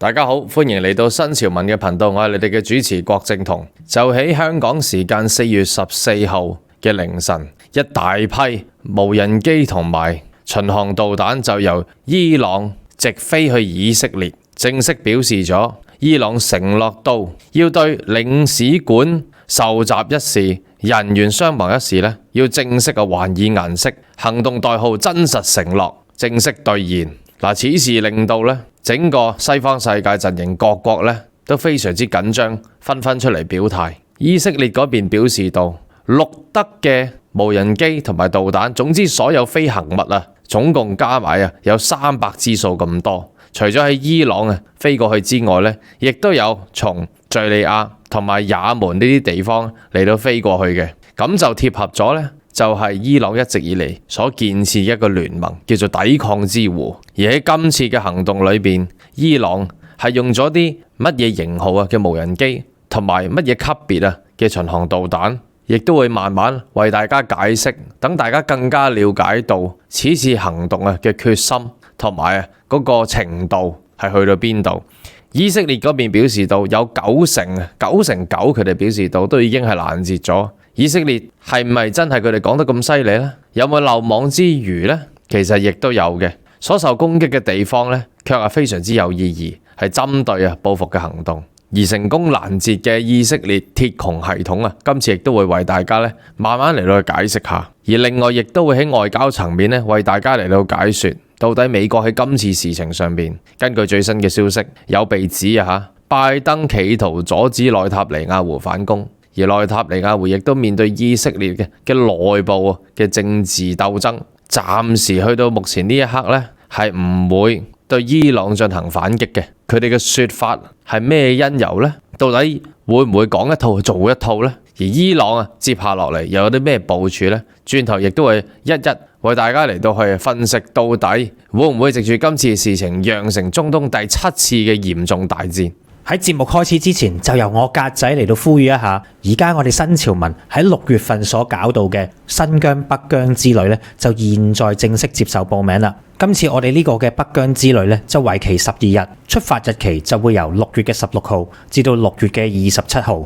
大家好，歡迎嚟到新潮文嘅頻道，我係你哋嘅主持郭正彤。就喺香港時間4月14號嘅凌晨，一大批無人機同埋巡航導彈就由伊朗直飛去以色列，正式表示咗伊朗承諾到要對領事館受襲一事、人員傷亡一事呢，要正式嘅還以顏色，行動代號真實承諾，正式兌現。此事令到呢整個西方世界陣營各國呢都非常之緊張，紛紛出嚟表態。以色列嗰邊表示到，錄得嘅無人機同埋導彈，總之所有飛行物啊，總共加埋有300支數咁多。除咗喺伊朗飛過去之外呢，亦都有從敘利亞同埋也門呢啲地方嚟到飛過去嘅，咁就貼合咗呢，就係伊朗一直以嚟所建設一個聯盟，叫做抵抗之弧。而喺今次嘅行動裏邊，伊朗係用咗啲乜嘢型號嘅無人機，同埋乜嘢級別嘅巡航導彈，亦都會慢慢為大家解釋，等大家更加了解到此次行動嘅決心同埋嗰個程度係去到邊度。以色列嗰邊表示到有9成佢哋表示到都已經係攔截咗。以色列係唔係真係佢哋講得咁犀利呢？有冇漏網之魚呢？其實亦都有嘅。所受攻擊嘅地方呢，卻係非常之有意義，係針對報復嘅行動。而成功攔截嘅以色列鐵穹系統今次亦都會為大家呢慢慢嚟到去解釋下。而另外亦都會喺外交層面呢為大家嚟到解說，到底美國喺今次事情上邊，根據最新嘅消息，有被指拜登企圖阻止內塔尼亞胡反攻。而內塔尼亞胡亦都面對以色列嘅內部嘅政治鬥爭，暫時去到目前呢一刻呢，係唔會對伊朗進行反擊嘅。佢哋嘅說法係咩因由呢？到底會唔會講一套做一套呢？而伊朗接下落嚟又有啲咩部署呢？轉頭亦都會一一為大家嚟到去分析，到底會唔會藉住今次嘅事情釀成中東第7次嘅嚴重大戰。喺節目開始之前，就由我格仔嚟到呼籲一下，而家我哋新潮文喺6月份所搞到嘅新疆北疆之旅呢，就現在正式接受報名啦。今次我哋呢個嘅北疆之旅呢，就為期12日，出發日期就會由6月嘅16號至到6月嘅27號。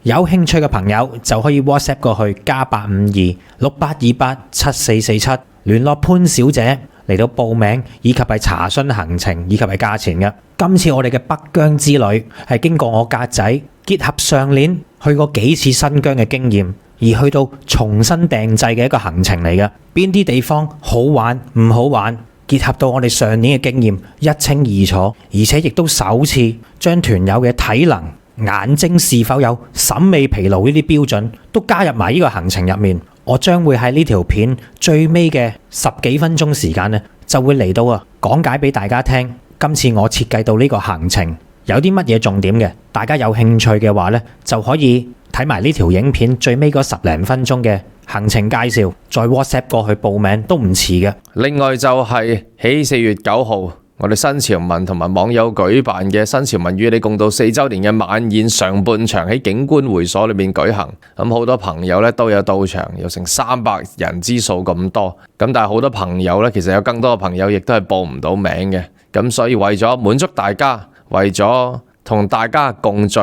有興趣嘅朋友就可以 WhatsApp 過去+852-6828-7447聯絡潘小姐嚟到報名，以及係查詢行程以及係價錢嘅。今次我哋嘅北疆之旅係經過我格仔結合上年去過幾次新疆嘅經驗，而去到重新訂製嘅一個行程嚟嘅。邊啲地方好玩唔好玩，結合到我哋上年嘅經驗一清二楚，而且亦都首次將團友嘅體能、眼睛是否有審美疲勞呢啲標準都加入埋呢個行程入面。我將會喺呢條片最尾嘅10幾分鐘時間呢，就會嚟到講解俾大家聽。今次我設計到呢個行程有啲乜嘢重點嘅，大家有興趣嘅話呢，就可以睇埋呢條影片最尾嗰10零分鐘嘅行程介紹，再 WhatsApp 過去報名都唔遲嘅。另外就係喺4月9號。我哋新潮文同埋網友舉辦嘅新潮文與你共度4週年嘅晚宴上半場喺景觀會所裏面舉行，咁好多朋友咧都有到場，有成300人之數咁多，咁但係好多朋友咧，其實有更多嘅朋友亦都係報唔到名嘅，咁所以為咗滿足大家，為咗同大家共聚、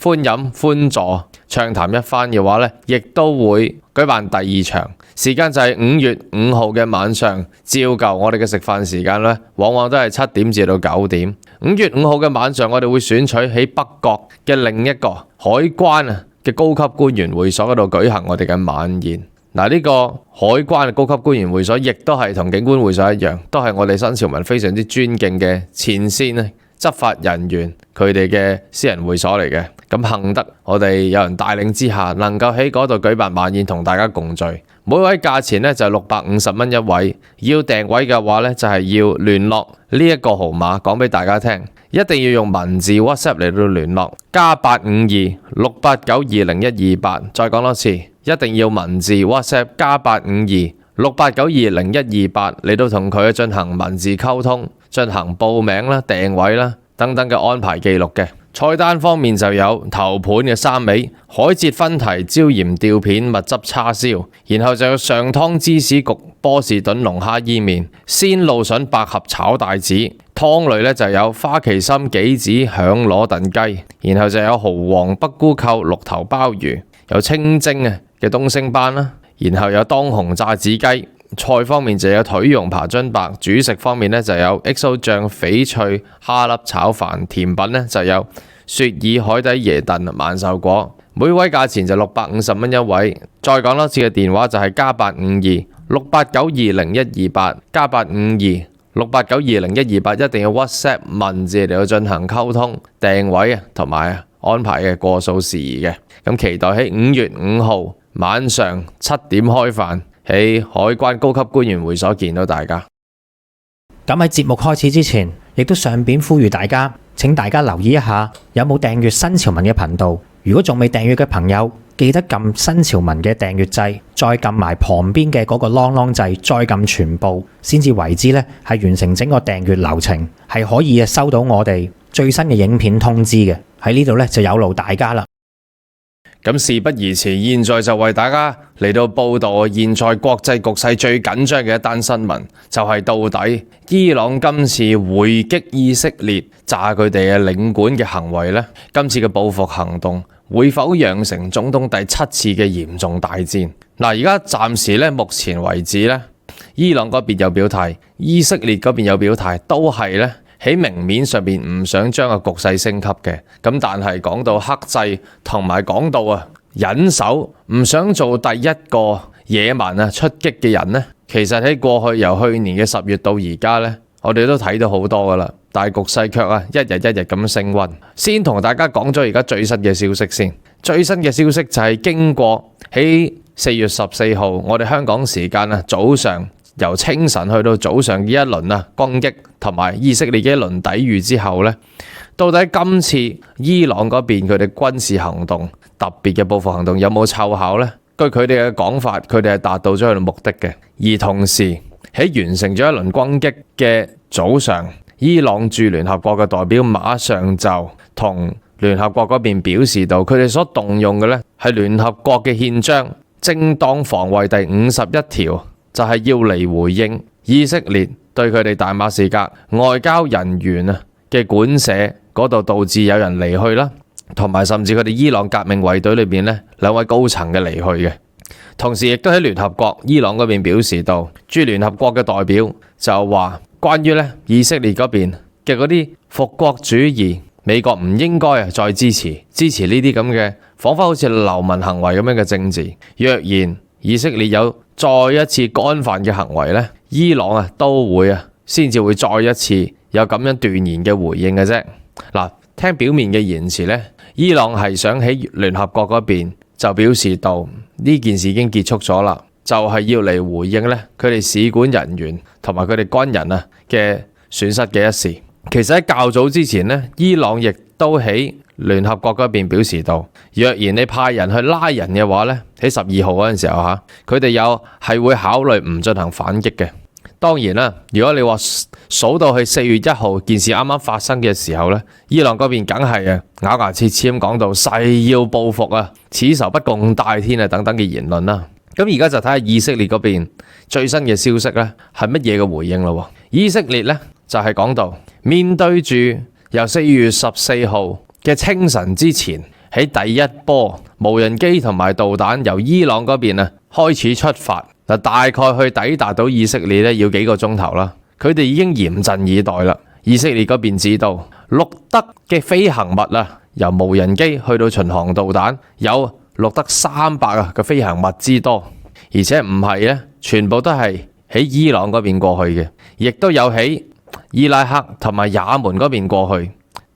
歡飲歡坐、暢談一番嘅話咧，亦都會舉辦第2場。時間就係5月5號嘅晚上，照舊我哋嘅食飯時間呢，往往都係7點至到9點。5月5號嘅晚上，我哋會選取喺北角嘅另一個海關嘅高級官員會所嗰度舉行我哋嘅晚宴。呢個海關嘅高級官員會所，亦都係同警官會所一樣，都係我哋新潮文非常之尊敬嘅前線執法人員佢哋嘅私人會所嚟嘅。咁幸得我哋有人帶領之下，能夠喺嗰度舉辦晚宴，同大家共聚。每位價錢呢就係650蚊一位，要訂位嘅話呢，就係要聯絡呢一個號碼，講俾大家聽，一定要用文字 WhatsApp 嚟到聯絡，+852-689-2128。再講多次，一定要文字 WhatsApp +852-689-2128嚟到同佢進行文字溝通，進行報名啦、訂位啦等等嘅安排記錄嘅。菜單方面就有頭盤嘅3味、海蜇分蹄、椒鹽吊片、蜜汁叉燒，然後就有上湯芝士焗波士頓龍蝦伊麵、鮮露筍百合炒帶子、湯湯類咧就有花旗參、杞子、響螺燉雞，然後就有蠔皇北菇扣、綠頭鮑魚，有清蒸嘅東星斑啦，然後有當紅炸子雞。菜方面就有腿蓉扒津白，主食方面咧就有 XO 醬翡翠蝦粒炒飯，甜品咧就有雪耳海底椰燉萬壽果，每位價錢就650蚊一位。再講多次嘅電話就係+852-689-20128，+852-689-20128，一定要 WhatsApp 文字嚟到進行溝通、訂位同埋安排嘅過數事宜嘅。咁期待喺5月5號晚上7點開飯，喺海關高級官員會所見到大家。咁喺節目開始之前，亦都順便呼籲大家，請大家留意一下有冇訂閱新潮文嘅頻道。如果仲未訂閱嘅朋友，記得撳新潮文嘅訂閱掣，再撳埋旁邊嘅嗰個啷啷掣，再撳全部，先至為之呢係完成整個訂閱流程，係可以收到我哋最新嘅影片通知嘅。喺呢度呢，就有勞大家啦。咁事不宜遲，現在就為大家嚟到報道現在國際局勢最緊張嘅一單新聞，就係到底伊朗今次回擊以色列炸佢哋嘅領館嘅行為呢，今次嘅報復行動會否釀成中東第7次嘅嚴重大戰？嗱，而家暫時呢，目前為止呢，伊朗嗰邊有表態，以色列嗰邊有表態，都係呢喺明面上邊唔想將個局勢升級嘅，咁但係講到克制同埋講到忍手，唔想做第一個野蠻出擊嘅人呢，其實喺過去由去年嘅10月到而家呢，我哋都睇到好多噶啦，但係局勢卻一日一日咁升溫。先同大家講咗而家最新嘅消息先，最新嘅消息就係經過喺4月14號，我哋香港時間早上，由清晨去到早上嘅一輪攻擊同埋以色列嘅一輪抵禦之後呢，到底今次伊朗嗰邊佢哋軍事行動特別嘅報復行動有冇奏效呢？據佢哋嘅講法，佢哋係達到咗佢哋目的嘅。而同時喺完成咗一輪攻擊嘅早上，伊朗駐聯合國嘅代表馬上就同聯合國嗰邊表示到，佢哋所動用嘅呢係聯合國嘅憲章正當防衛第51條。就係要嚟回應以色列對佢哋大馬士革外交人員嘅館舍嗰度導致有人離去啦，同埋甚至佢哋伊朗革命衛隊裏邊2位高層嘅離去嘅。同時亦都喺聯合國伊朗嗰邊表示到，駐聯合國嘅代表就話關於以色列嗰邊嘅嗰啲復國主義，美國唔應該再支持呢啲咁嘅彷彿好似流民行為咁樣嘅政治。若然以色列有再一次干犯嘅行為呢，伊朗都會先至會再一次有咁樣斷然嘅回應嘅啫。嗱，聽表面嘅言辭呢，伊朗係想喺聯合國嗰邊就表示到呢件事已經結束咗啦，就係要嚟回應佢哋使館人員同埋佢哋軍人嘅損失嘅一事。其實喺較早之前呢，伊朗亦都喺聯合國嗰邊表示到，若然你派人去拉人嘅話呢，喺12號嗰陣時候佢哋有係會考慮唔進行反擊嘅。當然啦，如果你話數到去4月1號件事啱啱發生嘅時候呢，伊朗嗰邊梗係咬牙切齒咁講到誓要報復此仇不共戴天等等嘅言論啦。咁而家就睇下以色列嗰邊最新嘅消息呢係乜嘢嘅回應咯。以色列呢就係講到面對住由4月14號嘅清晨之前，喺第一波無人機同埋導彈由伊朗嗰邊開始出發，大概去抵達到以色列要幾個鐘頭啦。佢哋已經嚴陣以待啦。以色列嗰邊知道錄得嘅飛行物由無人機去到巡航導彈有錄得300嘅飛行物之多，而且唔係全部都係喺伊朗嗰邊過去嘅，亦都有喺伊拉克同埋也門嗰邊過去，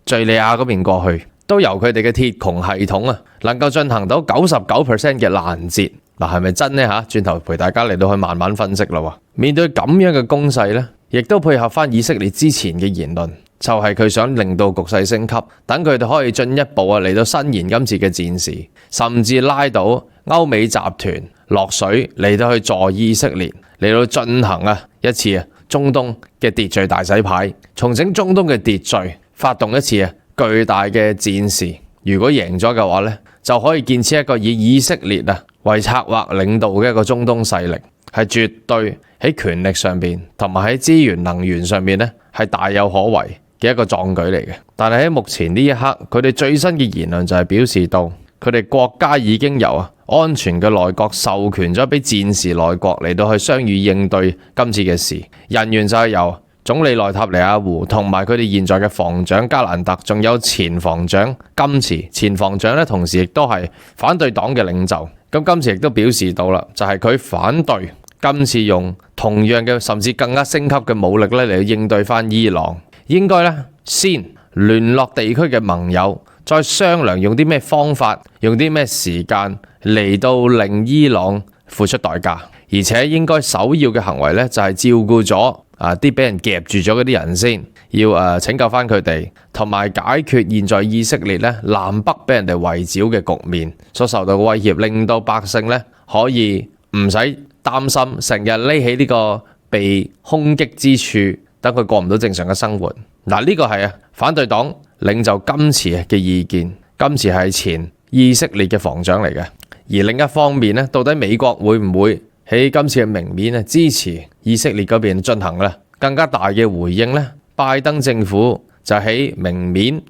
敘利亞嗰邊過去，都由佢哋嘅鐵穹系統能夠進行到99% 嘅攔截。嗱，係咪真呢？轉頭陪大家嚟到去慢慢分析啦。面對咁樣嘅攻勢呢，亦都配合翻以色列之前嘅言論，就係佢想令到局勢升級，等佢哋可以進一步嚟到伸延今次嘅戰事，甚至拉到歐美集團落水嚟到去助以色列，嚟到進行一次中東嘅秩序大洗牌，重整中東嘅秩序，發動一次巨大嘅戰事。如果贏咗嘅話呢，就可以建設一個以以色列為策劃領導嘅一個中東勢力，係絕對喺權力上邊同埋喺資源能源上面呢係大有可為嘅一個壯舉嚟嘅。但係喺目前呢一刻，佢哋最新嘅言論就係表示到，佢哋國家已經由安全嘅內閣授權咗俾戰時內閣嚟到去商議應對今次嘅事，人員就係由總理內塔尼亞胡同埋佢哋現在嘅防長加蘭特，仲有前防長金池，前防長咧同時亦都係反對黨嘅領袖。咁金池亦都表示到啦，就係佢反對今次用同樣嘅甚至更加升級嘅武力咧嚟應對翻伊朗，應該咧先聯絡地區嘅盟友，再商量用啲咩方法，用啲咩時間嚟到令伊朗付出代價，而且應該首要嘅行為咧就係照顧咗啲俾人夾住咗嗰啲人先，要拯救翻佢哋，同埋解決現在以色列咧南北俾人哋圍剿嘅局面所受到嘅威脅，令到百姓咧可以唔使擔心成日匿喺呢個被空擊之處，等佢過唔到正常嘅生活。嗱，呢個係反對黨領袖金池嘅意見。金池係前以色列嘅防長嚟嘅。而另一方面咧，到底美國會唔會喺今次嘅明面支持以色列嗰邊進行更加大嘅回應呢？拜登政府就喺明面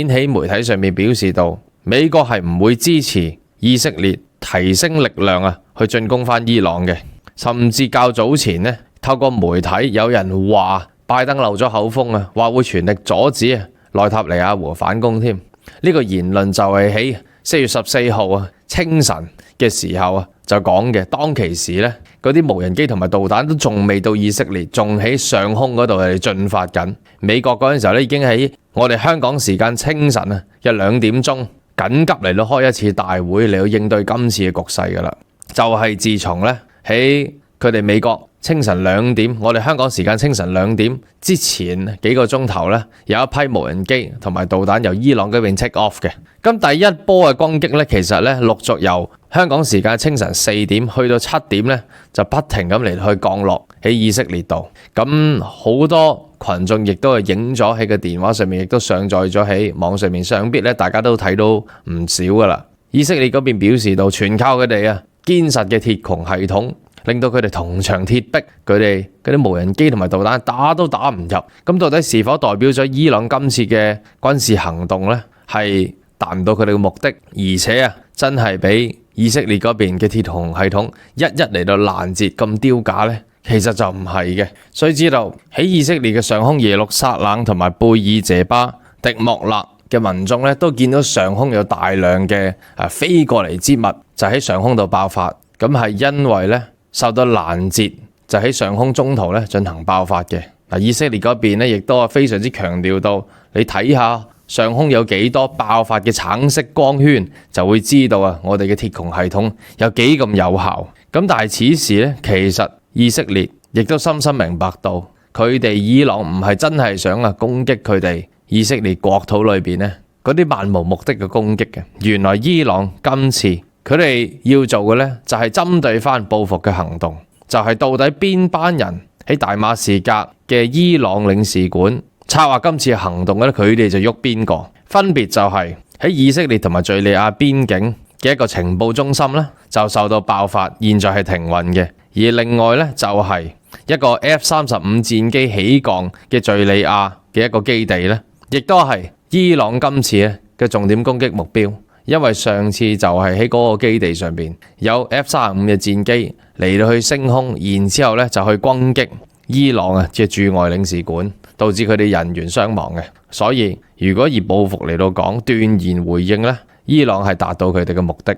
喺媒體上面表示到，美國係唔會支持以色列提升力量去進攻翻伊朗嘅。甚至較早前透過媒體有人話拜登漏咗口風話會全力阻止內塔尼亞胡反攻添。呢個言論就係喺4月14號清晨嘅時候就講嘅。當其時呢，嗰啲無人機同埋導彈都仲未到以色列，仲喺上空嗰度係進發緊。美國嗰陣時候已經喺我哋香港時間清晨嘅2點鐘緊急嚟到開一次大會嚟到應對今次嘅局勢噶啦。就係自從喺佢哋美國清晨2點，我哋香港時間清晨2點之前幾個鐘頭有一批無人機同埋導彈由伊朗嗰邊 take off 嘅。咁第一波嘅攻擊其實陸續由香港時間清晨4點去到7點就不停咁嚟去降落喺以色列度。咁好多群眾亦都係影咗喺個電話上面，亦都上載咗喺網上面，想必大家都睇到唔少噶啦。以色列嗰邊表示到，全靠佢哋堅實嘅鐵穹系統，令到佢哋銅牆鐵壁，佢哋嗰啲無人機同埋導彈打都打唔入。咁到底是否代表咗伊朗今次嘅軍事行動係達唔到佢哋嘅目的，而且真係俾以色列嗰邊嘅鐵穹系統一嚟到攔截咁丟架呢？其實就唔係嘅。所以知道喺以色列嘅上空，耶路撒冷同埋貝爾謝巴、迪莫勒嘅民眾都見到上空有大量嘅飛過嚟之物，就喺上空度爆發。咁係因為受到攔截，就喺上空中途進行爆發嘅。以色列嗰邊亦都非常之強調到，你睇下上空有幾多爆發嘅橙色光圈，就會知道我哋嘅鐵穹系統有幾咁有效。咁但係此時其實以色列亦都深深明白到，佢哋伊朗唔係真係想攻擊佢哋以色列國土裏邊嗰啲漫無目的嘅攻擊嘅。原來伊朗今次佢哋要做嘅就係針對翻報復嘅行動，就係到底邊班人喺大馬士革嘅伊朗領事館策劃今次嘅行動佢哋就喐邊個。分別就係喺以色列同埋敘利亞邊境嘅一個情報中心就受到爆發，現在係停運嘅。而另外就係一個 F-35戰機起降嘅敘利亞嘅一個基地亦都係伊朗今次嘅重點攻擊目標。因為上次就係喺嗰個基地上邊有 F-35嘅戰機嚟到去升空，然之後就去攻擊伊朗嘅駐外領事館，導致佢哋人員傷亡嘅。所以如果以報復嚟到講，斷然回應伊朗係達到佢哋嘅目的。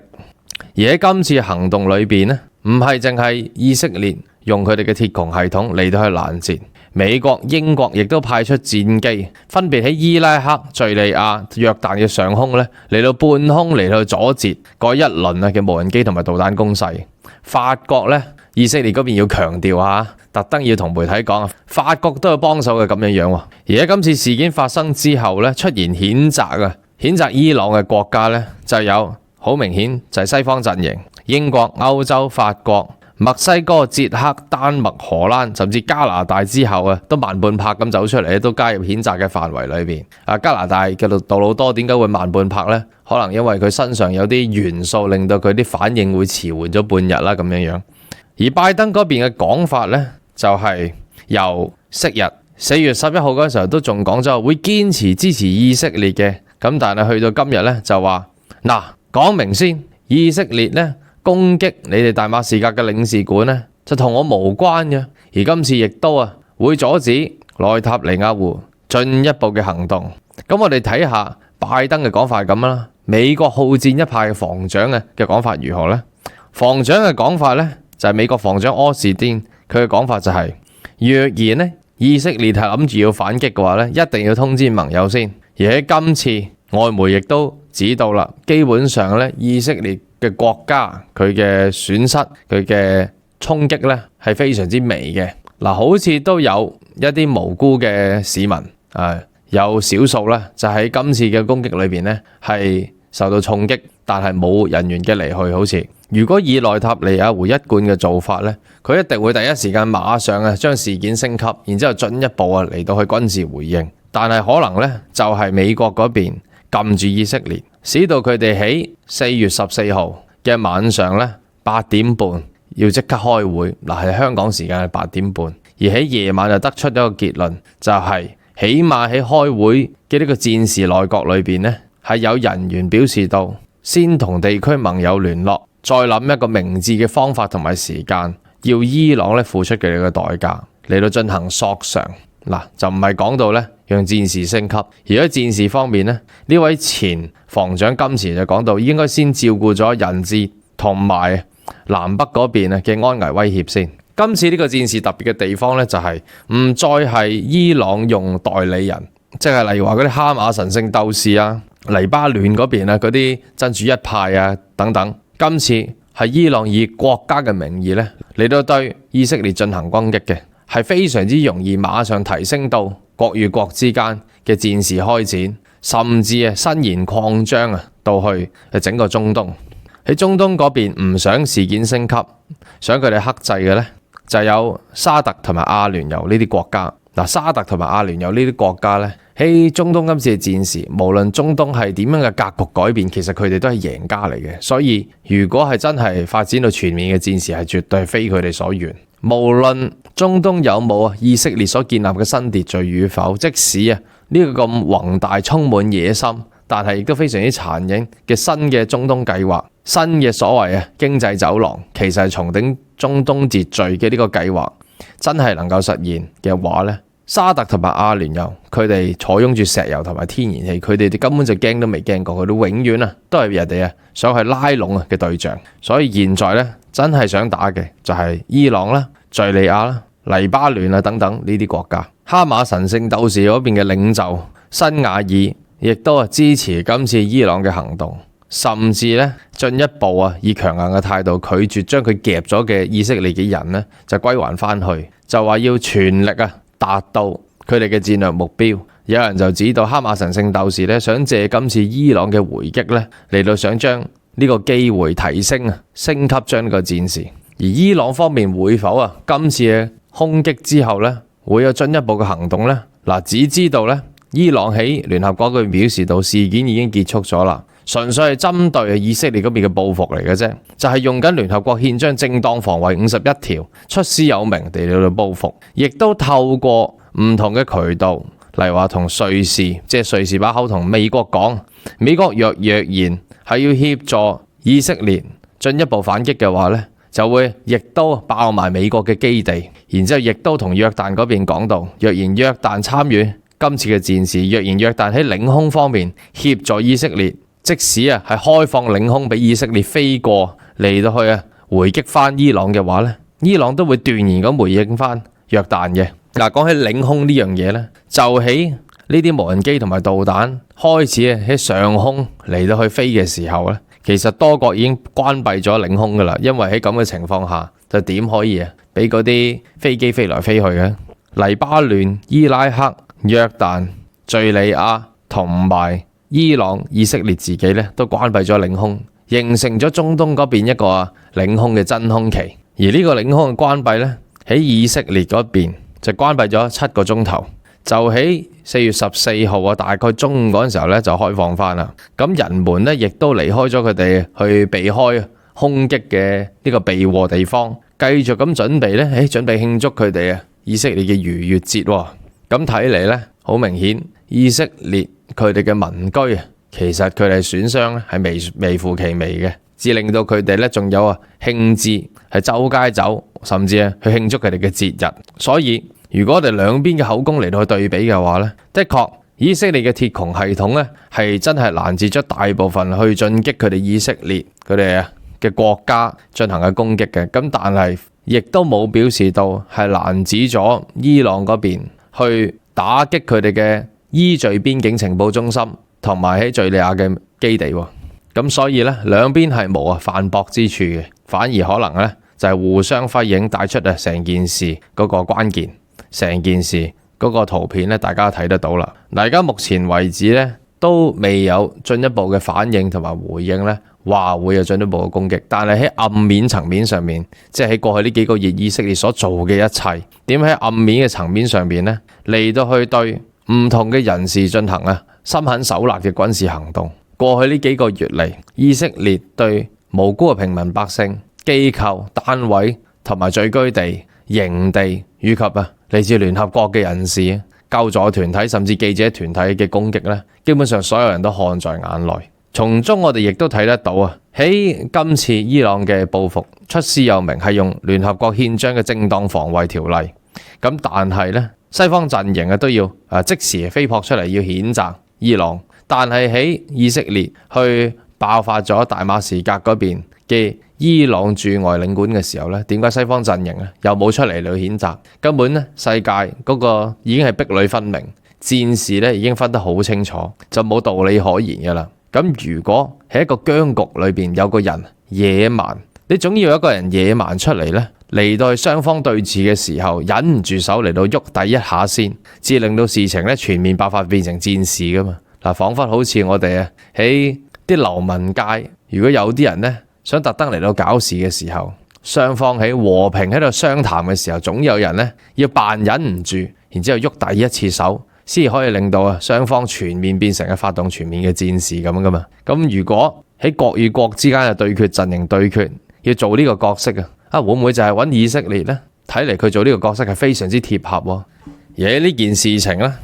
而喺今次行動裏邊唔係淨係以色列用佢哋嘅鐵穹系統嚟到去攔截，美國、英國亦都派出戰機，分別喺伊拉克、敘利亞、約旦嘅上空嚟到半空嚟到阻截嗰一輪嘅無人機同埋導彈攻勢。法國以色列嗰邊要強調下，特登要同媒體講，法國都有幫手嘅咁樣。而喺今次事件發生之後出現譴責伊朗嘅國家就有好明顯就係西方陣營，英國、歐洲、法國、墨西哥、捷克、丹麥、荷蘭，甚至加拿大之後都慢半拍咁走出嚟，都加入譴責嘅範圍裏邊。加拿大嘅杜魯多點解會慢半拍呢？可能因為佢身上有啲元素令到佢啲反應會遲緩咗半日啦咁樣。而拜登嗰邊嘅講法呢，就係由昔日4月11號嗰時候都仲講咗會堅持支持以色列嘅，咁但係去到今日呢，就話嗱，講明先，以色列呢攻擊你哋大馬士革嘅領事館呢，就同我無關嘅，而今次亦都會阻止內塔尼亞胡進一步嘅行動。咁我哋睇下拜登嘅講法係咁啦，美國好戰一派嘅防長嘅講法如何呢？防長嘅講法呢，就係美國防長柯士甸，佢嘅講法就係若然呢以色列係諗住要反擊嘅話呢，一定要通知盟友先。而喺今次外媒亦都指到啦，基本上呢以色列嘅國家佢嘅損失佢嘅衝擊呢係非常之微嘅。嗱，好似都有一啲無辜嘅市民有少數呢就喺今次嘅攻擊裏邊呢係受到重擊，但係冇人員嘅離去。好似如果以內塔尼亞胡一貫嘅做法呢，佢一定會第一時間馬上將事件升級，然之後進一步嚟到去軍事回應。但係可能呢，就係美國嗰邊撳住以色列，使到佢哋喺4月14號嘅晚上呢8點半要即刻開會。嗱，係香港時間係8點半，而喺夜晚就得出一個結論，就係起碼喺開會嘅呢個戰時內閣裏邊呢，係有人員表示到先同地區盟友聯絡，再諗一個明智嘅方法同埋時間，要伊朗咧付出佢哋嘅代價嚟到進行索償。嗱，就唔係講到咧讓戰事升級，而喺戰事方面呢，呢位前防長今次就講到應該先照顧咗人質同埋南北嗰邊嘅安危威脅先。今次呢個戰事特別嘅地方呢，就係唔再係伊朗用代理人，即係例如話嗰啲哈馬神聖鬥士啊、黎巴嫩嗰邊嗰啲真主一派啊等等。今次係伊朗以國家嘅名義呢嚟到對以色列進行攻擊嘅，係非常之容易馬上提升到國與國之間嘅戰事開展，甚至伸延擴張到去整個中東。喺中東嗰邊唔想事件升級，想佢哋克制嘅呢，就有沙特同埋阿聯酋呢啲國家。嗱，沙特同埋阿聯酋呢啲國家呢，喺中東今次嘅戰事，無論中東係點樣嘅格局改變，其實佢哋都係贏家嚟嘅。所以如果係真係發展到全面嘅戰事，係絕對係非佢哋所願。無論中東有冇以色列所建立嘅新秩序與否，即使呢個咁宏大、充滿野心，但係亦都非常之殘忍嘅新嘅中東計劃，新嘅所謂經濟走廊，其實係重整中東秩序嘅呢個計劃，真係能夠實現嘅話呢，沙特同埋阿聯酋佢哋採用住石油同埋天然氣，佢哋根本就驚都未驚過，佢哋永遠都係人哋想去拉攏嘅對象。所以現在呢，真係想打嘅就係伊朗啦、敘利亞啦、黎巴嫩啊等等呢啲國家。哈馬神聖鬥士嗰邊嘅領袖辛瓦爾亦都支持今次伊朗嘅行動，甚至進一步以強硬嘅態度拒絕將佢夾咗嘅以色列嘅人就歸還翻去，就話要全力達到佢哋嘅戰略目標。有人就指到哈馬神聖鬥士想借今次伊朗嘅回擊嚟到想將呢個機會提升升級將呢個戰事。而伊朗方面會否今次嘅空擊之後會有進一步嘅行動呢？嗱，只知道伊朗喺聯合國嗰邊表示到事件已經結束咗啦，純粹係針對以色列嗰邊嘅報復嚟嘅啫，就係用緊聯合國憲章正當防衛51條出師有名地嚟到報復，亦都透過唔同嘅渠道，例如話同瑞士，即係瑞士把口同美國講，美國若然係要協助以色列進一步反擊嘅話呢，就會亦都爆埋美國嘅基地，然之後亦都同約旦嗰邊講到，若然約旦參與今次嘅戰事，若然約旦喺領空方面協助以色列，即使係開放領空俾以色列飛過嚟到去回擊翻伊朗嘅話呢，伊朗都會斷然咁回應翻約旦嘅。嗱，講起領空呢樣嘢呢，就喺呢啲無人機同埋導彈開始喺上空嚟到去飛嘅時候呢，其實多國已經關閉咗領空噶啦，因為喺咁嘅情況下，就點可以俾嗰啲飛機飛來飛去嘅？黎巴嫩、伊拉克、約旦、敘利亞同埋伊朗、以色列自己都關閉咗領空，形成咗中東嗰邊一個領空嘅真空期。而呢個領空嘅關閉呢，喺以色列嗰邊就關閉咗7個鐘頭，就喺4月14號大概中午嗰陣時候就開放翻啦。咁人們亦都離開咗佢哋去避開空擊嘅呢個避禍地方，繼續咁準備呢，準備慶祝佢哋以色列嘅逾越節喎。咁睇嚟呢，好明顯以色列佢哋嘅民居其實佢哋損傷咧係微乎其微嘅，至令到佢哋呢仲有興致係周街走，甚至去慶祝佢哋嘅節日。所以如果我哋兩邊嘅口供嚟到去對比嘅話呢，的確以色列嘅鐵穹系統呢係真係攔截咗大部分去進擊佢哋以色列佢哋嘅國家進行嘅攻擊嘅。咁但係亦都冇表示到係攔止咗伊朗嗰邊去打擊佢哋嘅伊敘邊境情報中心同埋喺敘利亞嘅基地。咁所以呢，兩邊係冇反駁之處嘅，反而可能呢就係互相輝映，帶出成件事嗰個關鍵，成件事嗰個圖片呢，大家睇得到啦。而家目前為止呢，都未有進一步嘅反應同埋回應呢，話會有進一步嘅攻擊。但係喺暗面層面上面，即係喺過去呢幾個月以色列所做嘅一切，點喺暗面嘅層面上面呢，嚟到去對唔同嘅人士進行心狠手辣嘅軍事行動。過去呢幾個月嚟，以色列對無辜嘅平民百姓、機構、單位同埋聚居地、營地以及嚟自聯合國嘅人士、救助團體甚至記者團體嘅攻擊呢，基本上所有人都看在眼內。從中我哋亦都睇得到喺今次伊朗嘅報復出師有名，係用聯合國憲章嘅正當防衛條例。咁但係呢，西方陣營都要即時飛撲出嚟要譴責伊朗。但係喺以色列去爆發咗大馬士革嗰邊嘅伊朗駐外領館嘅時候呢，點解西方陣營又冇出嚟去譴責？根本呢，世界嗰個已經係壁壘分明，戰事呢已經分得好清楚，就冇道理可言噶啦。咁如果喺一個僵局裏邊有個人野蠻，你總要有一個人野蠻出嚟呢，嚟到雙方對峙嘅時候，忍唔住手嚟到喐第一下先，至令到事情呢全面爆發變成戰事噶嘛。嗱，彷彿好似我哋喺啲流民界，如果有啲人呢想特登嚟到搞事嘅時候，雙方喺和平喺度商談嘅時候，總有人呢要扮忍唔住，然之後喐第一次手，先可以令到雙方全面變成發動全面嘅戰事咁噶嘛。咁如果喺國與國之間嘅對決陣營對決，要做呢個角色會唔會就係揾以色列呢？睇嚟佢做呢個角色係非常之貼合。而喺呢件事情呢，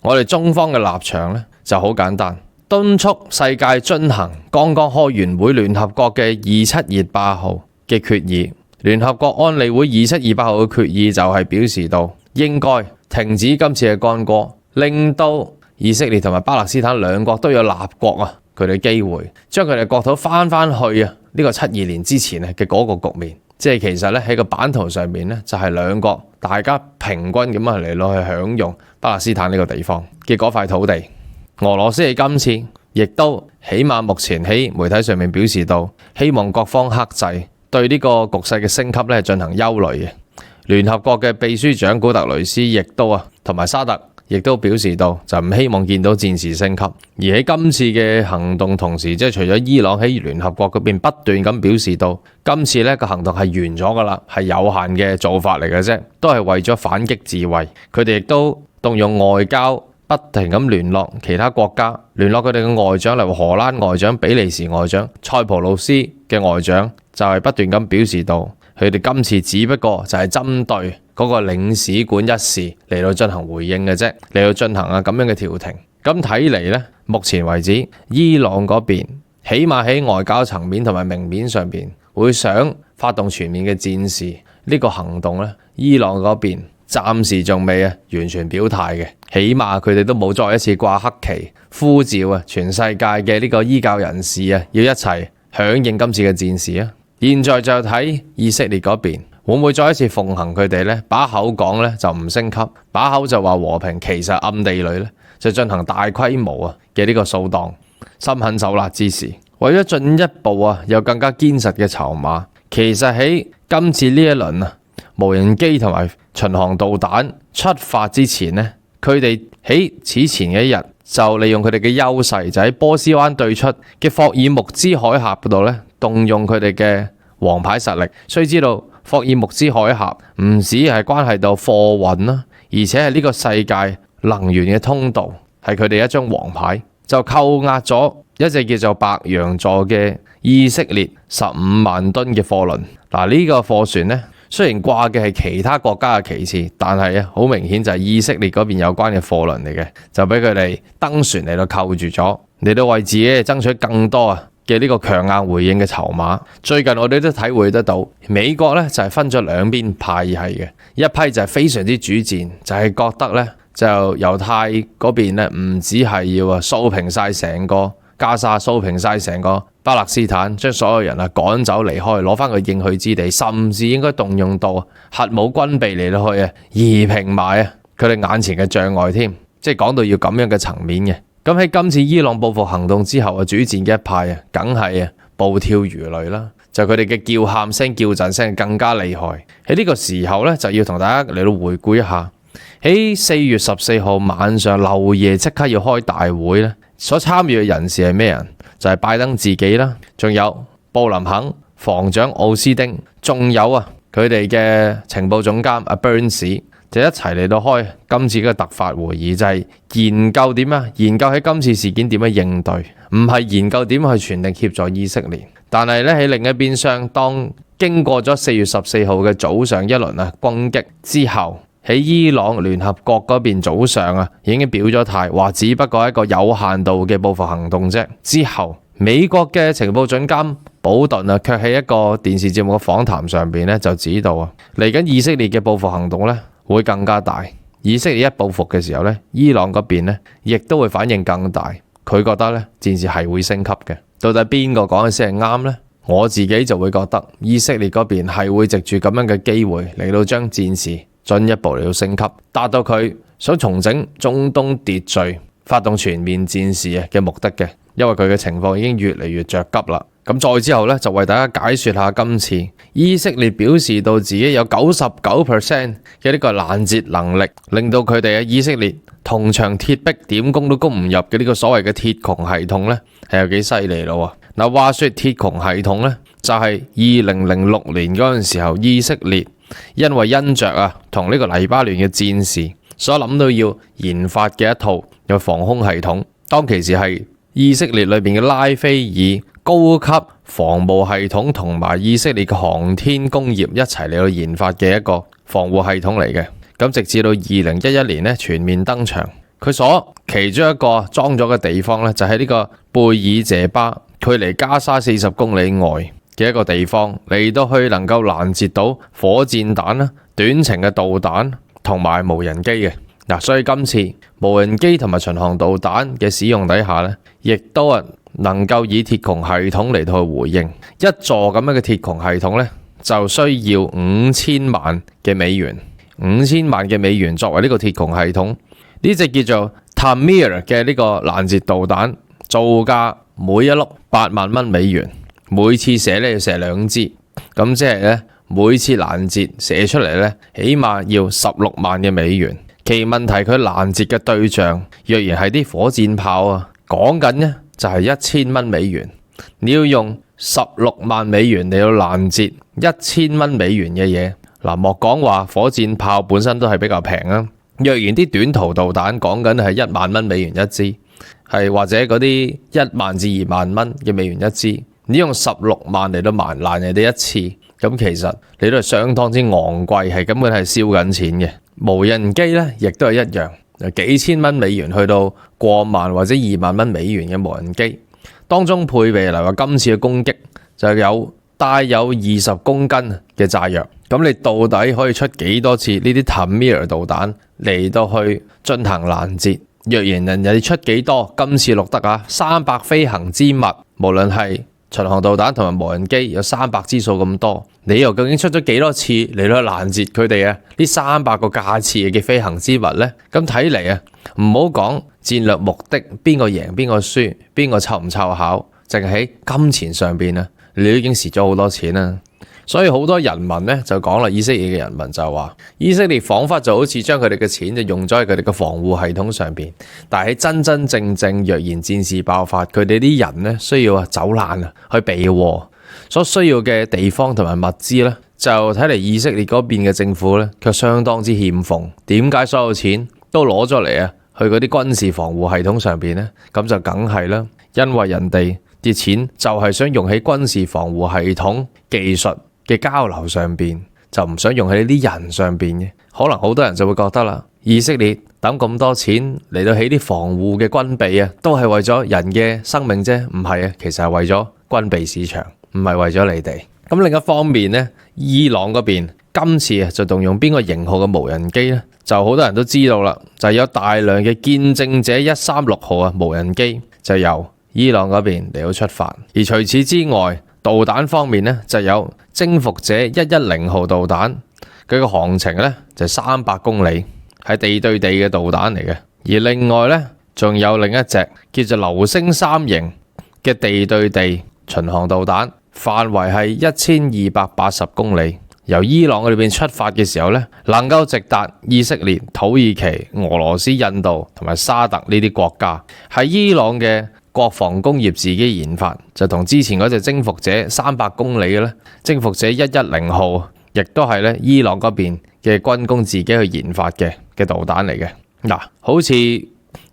我哋中方嘅立場呢就好簡單，敦促世界遵行剛剛開完會聯合國嘅2728號嘅決議。聯合國安理會2728號嘅決議就係表示到應該停止今次嘅干戈，令到以色列同埋巴勒斯坦兩國都有立國佢哋機會將佢哋國土翻去呢個72年之前嘅嗰個局面。即係其實咧喺個版圖上面咧，就係兩國大家平均咁嚟落去享用巴勒斯坦呢個地方嘅嗰塊土地。俄羅斯喺今次亦都起碼目前喺媒體上面表示到，希望各方克制，對呢個局勢嘅升級咧進行憂慮嘅。聯合國嘅秘書長古特雷斯亦都同埋沙特亦都表示到，就唔希望見到戰事升級。而喺今次嘅行動同時，即係除咗伊朗喺聯合國嗰邊不斷咁表示到，今次呢個行動係完咗噶啦，係有限嘅做法嚟嘅啫，都係為咗反擊自衛。佢哋亦都動用外交，不停咁聯絡其他國家，聯絡佢哋嘅外長，例如荷蘭外長、比利時外長、塞浦路斯嘅外長，就係不斷咁表示到，佢哋今次只不過就係針對嗰個領事館一事嚟到進行回應嘅啫，嚟到進行咁樣嘅調停。咁睇嚟呢，目前為止，伊朗嗰邊起碼喺外交層面同埋明面上邊會想發動全面嘅戰事呢個行動呢，伊朗嗰邊暫時仲未完全表態嘅，起碼佢哋都冇再一次掛黑旗呼召全世界嘅呢個伊教人士要一齊響應今次嘅戰事啊！現在就睇以色列嗰邊會唔會再一次奉行佢哋呢？把口講呢就唔升級，把口就話和平，其實暗地裏呢就進行大規模嘅呢個掃蕩，心狠手辣之時，為咗進一步有更加堅實嘅籌碼，其實喺今次呢一輪無人機同埋巡航導彈出發之前呢，佢哋喺此前嘅一日就利用佢哋嘅優勢，就喺波斯灣對出嘅霍爾木茲海峽嗰度呢，動用佢哋嘅王牌實力。須知道霍爾木茲海峽唔止係關係到貨運啦，而且係呢個世界能源嘅通道，係佢哋一張王牌，就扣押咗一隻叫做白羊座嘅以色列15萬噸嘅貨輪。嗱，呢個貨船呢，雖然掛嘅係其他國家嘅旗幟，但係好明顯就係以色列嗰邊有關嘅貨輪嚟嘅，就俾佢哋登船嚟到扣住咗，嚟到為自己爭取更多嘅呢個強硬回應嘅籌碼。最近我哋都體會得到，美國呢就係分咗兩邊派系嘅，一批就係非常之主戰，就係覺得呢就猶太嗰邊呢唔只係要掃平晒成個加沙，掃平晒成個巴勒斯坦，將所有人趕走離開，攞翻個應許之地，甚至應該動用到核武軍備嚟到去夷平埋佢哋眼前嘅障礙添，即係講到要咁樣嘅層面嘅。咁喺今次伊朗報復行動之後主戰嘅一派梗係暴跳如雷啦，就佢哋嘅叫喊聲、叫陣聲更加厲害。喺呢個時候呢，就要同大家嚟到回顧一下，喺4月14號晚上漏夜即刻要開大會呢，所參與嘅人士係咩人？就係拜登自己啦，仲有布林肯、防長奧斯丁，仲有佢哋嘅情報總監Burns，就一齊嚟到開今次嘅突發會議，就係研究點研究喺今次事件點樣應對，唔係研究點去全力協助以色列。但係咧喺另一邊廂，當經過咗4月14號嘅早上一輪攻擊之後，喺伊朗聯合國嗰邊早上已經表咗態，話只不過係一個有限度嘅報復行動啫。之後美國嘅情報總監保頓卻喺一個電視節目嘅訪談上邊就指到嚟緊以色列嘅報復行動會更加大。以色列一報復嘅時候伊朗嗰邊亦都會反應更大。佢覺得戰事係會升級嘅。到底邊個講嘅先係啱呢？我自己就會覺得以色列嗰邊係會藉住咁樣嘅機會嚟到將戰事進一步嚟到升級，達到佢想重整中東秩序、發動全面戰事嘅目的嘅。因為佢嘅情況已經越嚟越着急啦。咁再之後就為大家解說下今次以色列表示到自己有99% 嘅呢個攔截能力，令到佢哋以色列銅牆鐵壁點攻都攻唔入嘅呢個所謂嘅鐵穹系統係有幾犀利咯。嗱，話說鐵穹系統就係2006年嗰陣時候，以色列因着同呢個黎巴嫩嘅戰事所諗到要研發嘅一套有防空系統，當其時係以色列裏邊嘅拉斐爾高級防務系統同埋以色列嘅航天工業一齊嚟到研發嘅一個防護系統嚟嘅。咁直至到2011年全面登場，佢所其中一個裝咗嘅地方就喺呢個貝爾謝巴，距離加沙40公里外嘅一個地方，嚟到去能夠攔截到火箭彈、短程嘅導彈同埋無人機嘅。所以今次無人機同埋巡航導彈嘅使用底下亦都能夠以鐵穹系統嚟到去回應。一座咁樣嘅鐵穹系統就需要5000萬嘅美元，5000萬嘅美元作為呢個鐵穹系統。呢隻叫做 Tamir 嘅呢個攔截導彈，造價每一碌8萬蚊美元，每次射要射2支，咁即係每次攔截射出嚟起碼要16萬嘅美元。其問題佢攔截嘅對象若然係啲火箭炮講緊就係1000蚊美元，你要用16萬美元嚟到攔截1000蚊美元嘅嘢。莫講話火箭炮本身都係比較平啊，若然啲短途導彈講緊係1萬蚊美元一支，係或者嗰啲1萬至2萬蚊嘅美元一支，你用16萬嚟到攔人哋一次，咁其實你都係相當之昂貴，係根本係燒緊錢嘅。無人機亦都係一樣，由幾千蚊美元去到過萬或者2萬蚊美元嘅無人機，當中配備嚟話今次嘅攻擊就有帶有20公斤嘅炸藥。咁你到底可以出幾多次呢啲 Tamir 導彈嚟到去進行攔截？若然人哋出幾多，今次錄得300飛行之物，無論係巡航導彈同埋無人機有300支數咁多，你又究竟出咗幾多次嚟到攔截佢哋呢300個架次嘅飛行之物呢？咁睇嚟唔好講戰略目的邊個贏邊個輸，邊個湊唔湊巧，淨係喺金錢上邊你都已經蝕咗好多錢啦。所以好多人民就講啦，以色列嘅人民就話，以色列彷彿就好似將佢哋嘅錢就用咗喺佢哋嘅防護系統上邊，但係喺真正若然戰事爆發，佢哋啲人需要走難去避禍，所需要嘅地方同埋物資就睇嚟以色列嗰邊嘅政府卻相當之欠奉。點解所有錢都攞咗嚟去嗰啲軍事防護系統上邊呢？咁就梗係啦，因為人哋啲錢就係想用喺軍事防護系統技術嘅交流上邊，就唔想用喺呢啲人上邊嘅。可能好多人就會覺得啦，以色列抌咁多錢嚟到起啲防護嘅軍備啊，都係為咗人嘅生命啫，唔係啊，其實係為咗軍備市場，唔係為咗你哋。咁另一方面呢，伊朗嗰邊今次就動用邊個型號嘅無人機呢？就好多人都知道啦，就係有大量嘅見證者136號啊無人機就由伊朗嗰邊嚟到出發。而除此之外，導彈方面呢，就有征服者110號導彈，佢個航程呢就300公里，係地對地嘅導彈嚟嘅。而另外呢，仲有另一隻叫做流星3型嘅地對地巡航導彈，範圍係1280公里。由伊朗嗰邊出發嘅時候呢，能夠直達以色列、土耳其、俄羅斯、印度同埋沙特呢啲國家，係伊朗嘅國防工業自己研發，就同之前嗰隻征服者300公里嘅呢，征服者110號，亦都係呢伊朗嗰邊嘅軍工自己去研發嘅導彈嚟嘅。嗱，好似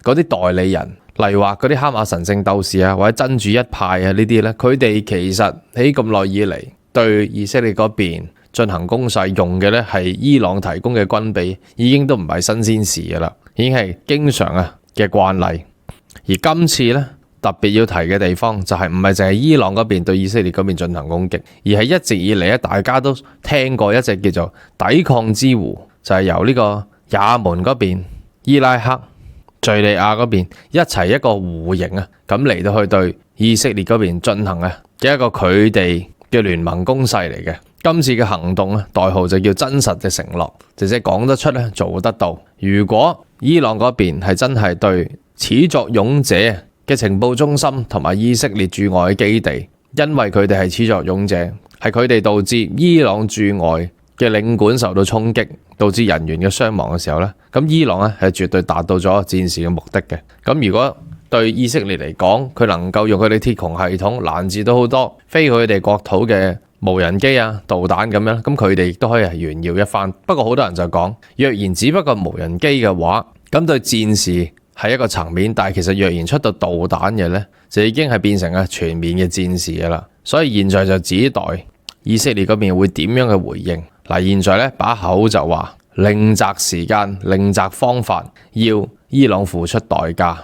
嗰啲代理人，例如話嗰啲哈馬神聖鬥士啊，或者真主一派啊呢啲呢，佢哋其實喺咁耐以嚟對以色列嗰邊進行攻勢用嘅呢係伊朗提供嘅軍備，已經都唔係新鮮事噶啦，已經係經常嘅慣例。而今次呢，特別要提嘅地方就係唔係淨係伊朗嗰邊對以色列嗰邊進行攻擊，而係一直以嚟咧大家都聽過一隻叫做抵抗之弧，就係由呢個也門嗰邊、伊拉克、敘利亞嗰邊一齊一個弧形啊，咁嚟到去對以色列嗰邊進行嘅一個佢哋嘅聯盟攻勢嚟嘅。今次嘅行動咧，代號就叫真實嘅承諾，即係講得出咧，做得到。如果伊朗嗰邊係真係對始作俑者嘅情報中心同埋以色列駐外嘅基地，因為佢哋係始作俑者，係佢哋導致伊朗駐外嘅領館受到衝擊，導致人員嘅傷亡嘅時候咧，咁伊朗咧係絕對達到咗戰事嘅目的嘅。咁如果對以色列嚟講，佢能夠用佢哋鐵穹系統攔截到好多飛佢哋國土嘅無人機啊、導彈咁樣，咁佢哋亦都可以係炫耀一番。不過好多人就講，若然只不過無人機嘅話，咁對戰事係一個層面，但係其實若然出到導彈嘅呢，就已經係變成全面嘅戰事嘅啦。所以現在就只待以色列嗰邊會點樣嘅回應。嗱，現在呢把口就話另擇時間、另擇方法，要伊朗付出代價。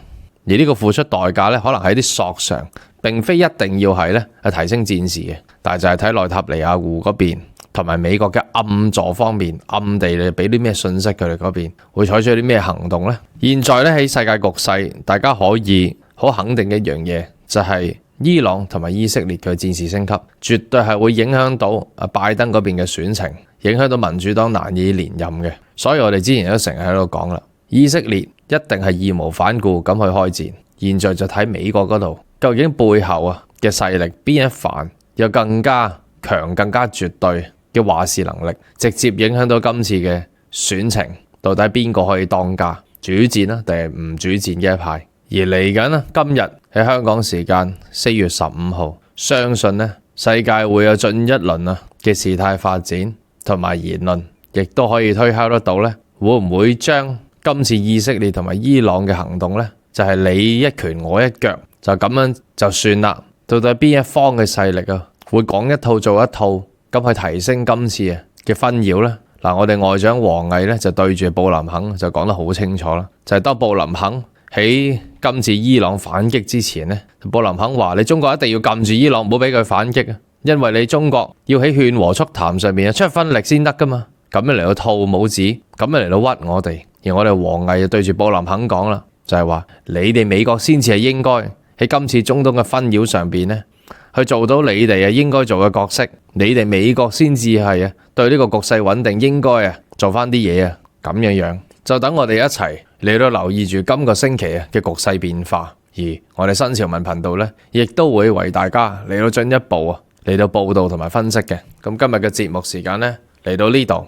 而呢個付出代價呢，可能係啲索償，並非一定要係呢提升戰事嘅，但係就係睇內塔尼亞胡嗰邊同埋美國嘅暗助方面，暗地你俾啲咩信息佢哋嗰邊會採取啲咩行動呢？現在呢，喺世界局勢，大家可以好肯定一樣嘢，就係伊朗同埋以色列嘅戰事升級，絕對係會影響到拜登嗰邊嘅選情，影響到民主黨難以連任嘅。所以我哋之前都成日喺度講啦，以色列一定係義無反顧咁去開戰。現在就睇美國嗰度究竟背後嘅勢力邊一範有更加強、更加絕對嘅話事能力，直接影響到今次嘅選情，到底邊個可以當家主戰啦，定係唔主戰嘅一派？而嚟緊今日喺香港時間4月15號，相信世界會有進一輪嘅事態發展同埋言論，亦都可以推敲得到會唔會將今次以色列同埋伊朗嘅行動就係你一拳我一腳，就咁樣就算啦。到底邊一方嘅勢力會講一套做一套，咁去提升今次嘅紛擾呢？嗱，我哋外長王毅就對住布林肯就講得好清楚啦，就係當布林肯喺今次伊朗反擊之前呢，布林肯話你中國一定要撳住伊朗，唔好俾佢反擊啊，因為你中國要喺勸和促談上面出分力先得噶嘛，咁樣嚟到套帽子，咁樣嚟到屈我哋。而我哋王毅就對住布林肯講啦，就係話你哋美國先至係應該喺今次中東嘅紛擾上邊去做到你哋應該做嘅角色，你哋美國先至係對呢個局勢穩定應該做翻啲嘢咁樣就等我哋一齊嚟到留意住今個星期嘅局勢變化，而我哋新潮文頻道亦都會為大家嚟到進一步嚟到報道同埋分析嘅。咁今日嘅節目時間嚟到呢度。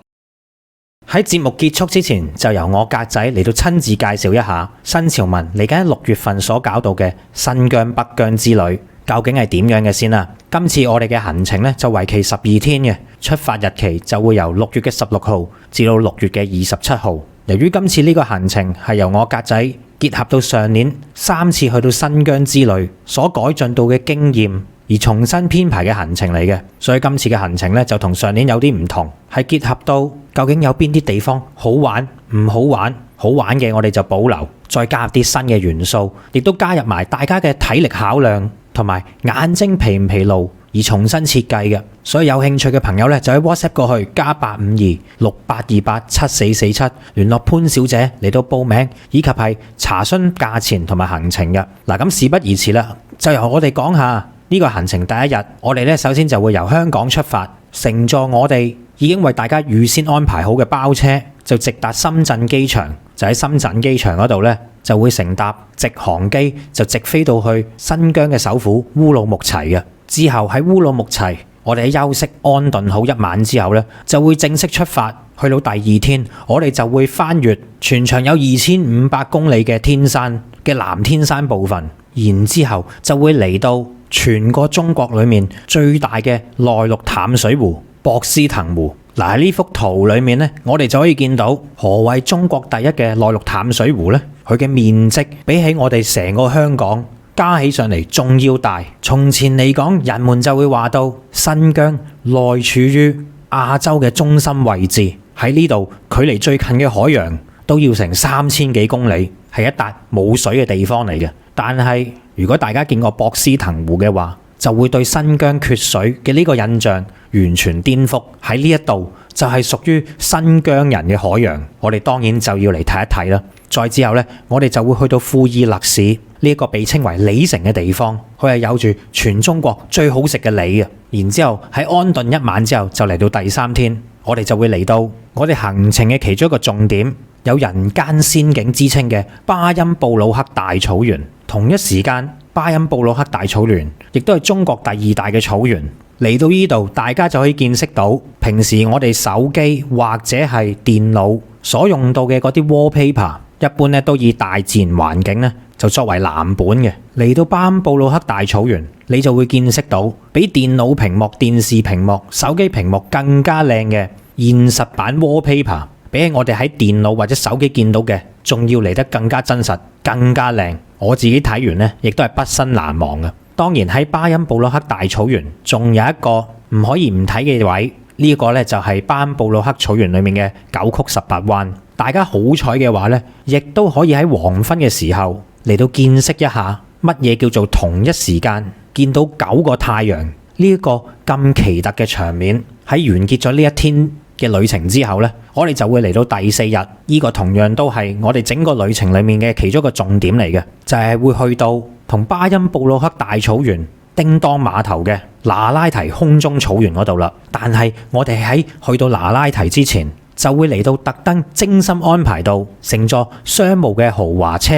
喺節目結束之前，就由我格仔嚟到親自介紹一下新潮文嚟緊喺6月份所搞到嘅新疆北疆之旅究竟係點樣嘅先啦。今次我哋嘅行程就為期12天嘅，出發日期就會由6月嘅16號至到6月嘅27號。由於今次呢個行程係由我格仔結合到上年3次去到新疆之旅所改進到嘅經驗而重新編排嘅行程嚟嘅，所以今次嘅行程咧就同上年有啲唔同，係結合到究竟有邊啲地方好玩、唔好玩，好玩嘅我哋就保留，再加入啲新嘅元素，亦都加入埋大家嘅體力考量同埋眼睛疲唔疲勞而重新設計嘅。所以有興趣嘅朋友咧就喺 WhatsApp 過去+852-6828-7447聯絡潘小姐嚟到報名，以及係查詢價錢同埋行程嘅。嗱，咁事不宜遲啦，就由我哋講下呢個行程第一日。我哋咧首先就會由香港出發，乘坐我哋已經為大家預先安排好嘅包車，就直達深圳機場。就喺深圳機場嗰度咧，就會乘搭直航機，就直飛到去新疆嘅首府烏魯木齊嘅。之後喺烏魯木齊，我哋喺休息安頓好一晚之後咧，就會正式出發。去到第二天，我哋就會翻越全長有2500公里嘅天山嘅南天山部分，然之後就會嚟到全個中國裏面最大嘅內陸淡水湖博斯騰湖。嗱，喺呢幅圖裏面咧，我哋就可以見到何謂中國第一嘅內陸淡水湖咧？佢嘅面積比起我哋成個香港加起上嚟仲要大。從前嚟講，人們就會話到新疆內處於亞洲嘅中心位置，喺呢度距離最近嘅海洋都要成3000幾公里，係一笪冇水嘅地方嚟嘅。但係如果大家見過博斯騰湖嘅話，就會對新疆缺水嘅呢個印象完全顛覆。喺呢一度就係屬於新疆人嘅海洋，我哋當然就要嚟睇一睇啦。再之後呢，我哋就會去到庫爾勒市呢一個被稱為梨城嘅地方，佢係有住全中國最好食嘅梨嘅。然之後喺安頓一晚之後，就嚟到第三天，我哋就會嚟到我哋行程嘅其中一個重點，有人間仙境之稱嘅巴音布魯克大草原。同一時間，巴音布魯克大草原亦都係中國第2大嘅草原。嚟到呢度，大家就可以見識到平時我哋手機或者係電腦所用到嘅嗰啲 wallpaper， 一般咧都以大自然環境咧就作為藍本嘅。嚟到巴音布魯克大草原，你就會見識到比電腦屏幕、電視屏幕、手機屏幕更加靚嘅現實版 wallpaper， 比起我哋喺電腦或者手機見到嘅仲要嚟得更加真實、更加靚。我自己睇完咧，亦都係畢生難忘嘅。當然喺巴音布魯克大草原仲有一個唔可以唔睇嘅位，呢一個咧就係巴音布魯克草原裡面嘅9曲18彎。大家好彩嘅話咧，亦都可以喺黃昏嘅時候嚟到見識一下乜嘢叫做同一時間見到9個太陽呢一個咁奇特嘅場面。喺完結咗呢一天嘅旅程之後呢，我哋就會嚟到第4日，呢個同樣都係我哋整個旅程裡面嘅其中一個重點嚟嘅，就係會去到同巴音布魯克大草原叮當碼頭嘅那拉提空中草原嗰度啦。但係我哋喺去到那拉提之前，就會嚟到特登精心安排到乘坐商務嘅豪華車